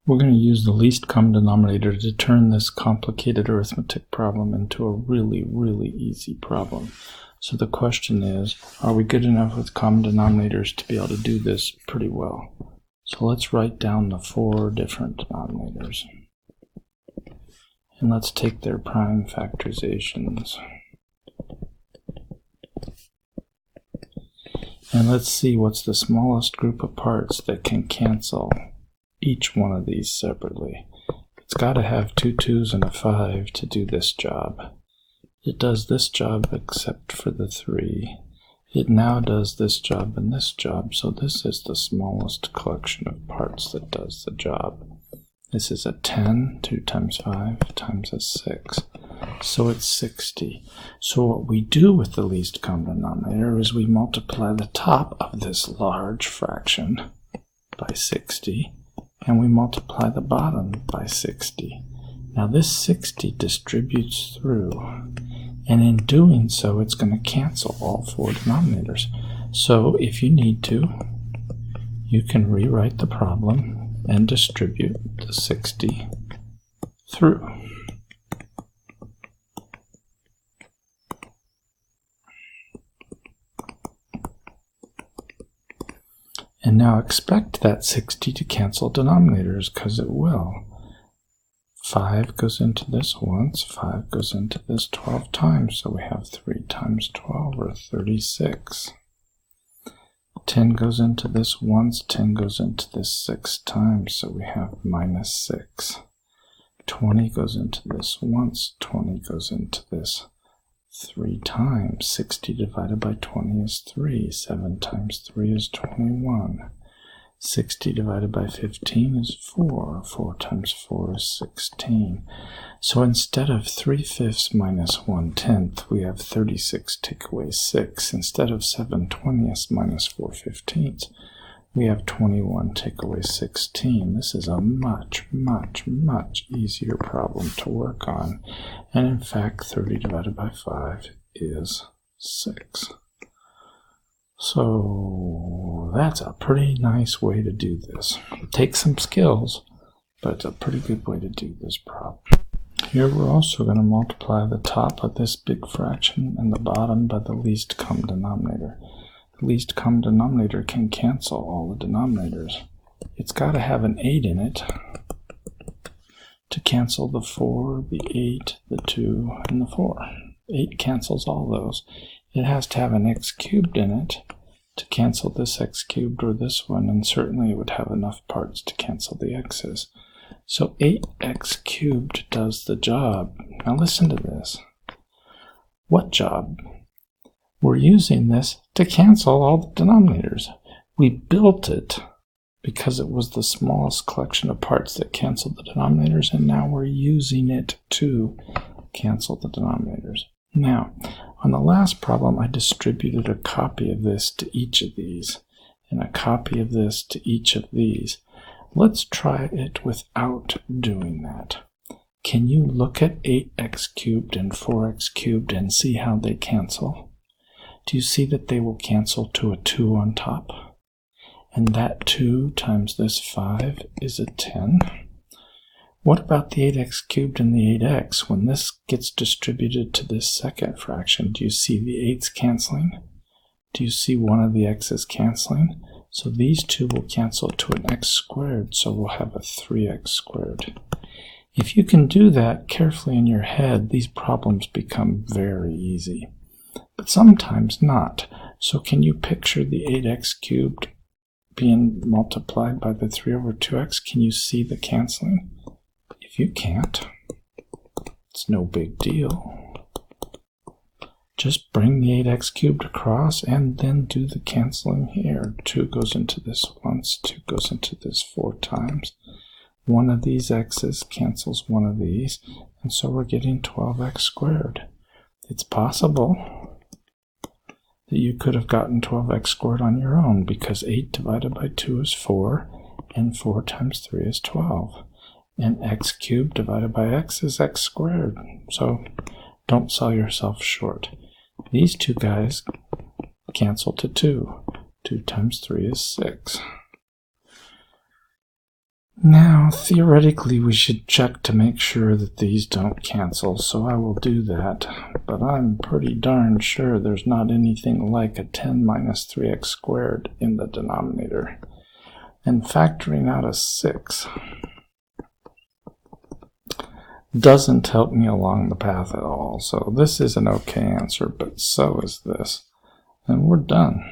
We're going to use the least common denominator to turn this complicated arithmetic problem into a really, really easy problem. So the question is, are we good enough with common denominators to be able to do this pretty well? So let's write down the 4 different denominators. And let's take their prime factorizations. And let's see what's the smallest group of parts that can cancel each one of these separately. It's got to have 2 2s and a 5 to do this job. It does this job except for the 3. It now does this job and this job, so this is the smallest collection of parts that does the job. This is a 10, 2 times 5 times a 6. So it's 60. So what we do with the least common denominator is we multiply the top of this large fraction by 60, and we multiply the bottom by 60. Now this 60 distributes through, and in doing so it's going to cancel all 4 denominators. So if you need to, you can rewrite the problem and distribute the 60 through. And now expect that 60 to cancel denominators, because it will. 5 goes into this once, 5 goes into this 12 times, so we have 3 times 12, or 36. 10 goes into this once, 10 goes into this 6 times, so we have minus 6. 20 goes into this once, 20 goes into this 3 times. 60 divided by 20 is 3. 7 times 3 is 21. 60 divided by 15 is 4. 4 times 4 is 16. So instead of 3/5 minus 1/10, we have 36 take away 6. Instead of 7/20 minus 4/15, we have 21 take away 16. This is a much, much, much easier problem to work on. And in fact, 30 divided by 5 is 6. So that's a pretty nice way to do this. It takes some skills, but it's a pretty good way to do this problem. Here we're also going to multiply the top of this big fraction and the bottom by the least common denominator. The least common denominator can cancel all the denominators. It's got to have an 8 in it to cancel the 4, the 8, the 2, and the 4. 8 cancels all those. It has to have an x cubed in it to cancel this x cubed or this one, and certainly it would have enough parts to cancel the x's. So 8x cubed does the job. Now listen to this. What job? We're using this to cancel all the denominators. We built it because it was the smallest collection of parts that canceled the denominators, and now we're using it to cancel the denominators. Now, on the last problem, I distributed a copy of this to each of these, and a copy of this to each of these. Let's try it without doing that. Can you look at 8x cubed and 4x cubed and see how they cancel? Do you see that they will cancel to a 2 on top? And that 2 times this 5 is a 10. What about the 8x cubed and the 8x? When this gets distributed to this second fraction, do you see the 8's canceling? Do you see one of the x's canceling? So these two will cancel to an x squared, so we'll have a 3x squared. If you can do that carefully in your head, these problems become very easy. But sometimes not. So can you picture the 8x cubed being multiplied by the 3 over 2x? Can you see the canceling? If you can't, it's no big deal. Just bring the 8x cubed across and then do the canceling here. 2 goes into this once, 2 goes into this 4 times. One of these x's cancels one of these, and so we're getting 12x squared. It's possible that you could have gotten 12x squared on your own, because 8 divided by 2 is 4, and 4 times 3 is 12. And x cubed divided by x is x squared. So don't sell yourself short. These two guys cancel to 2. 2 times 3 is 6. Now, theoretically, we should check to make sure that these don't cancel, so I will do that. But I'm pretty darn sure there's not anything like a 10 minus 3x squared in the denominator. And factoring out a 6 doesn't help me along the path at all. So this is an okay answer, but so is this. And we're done.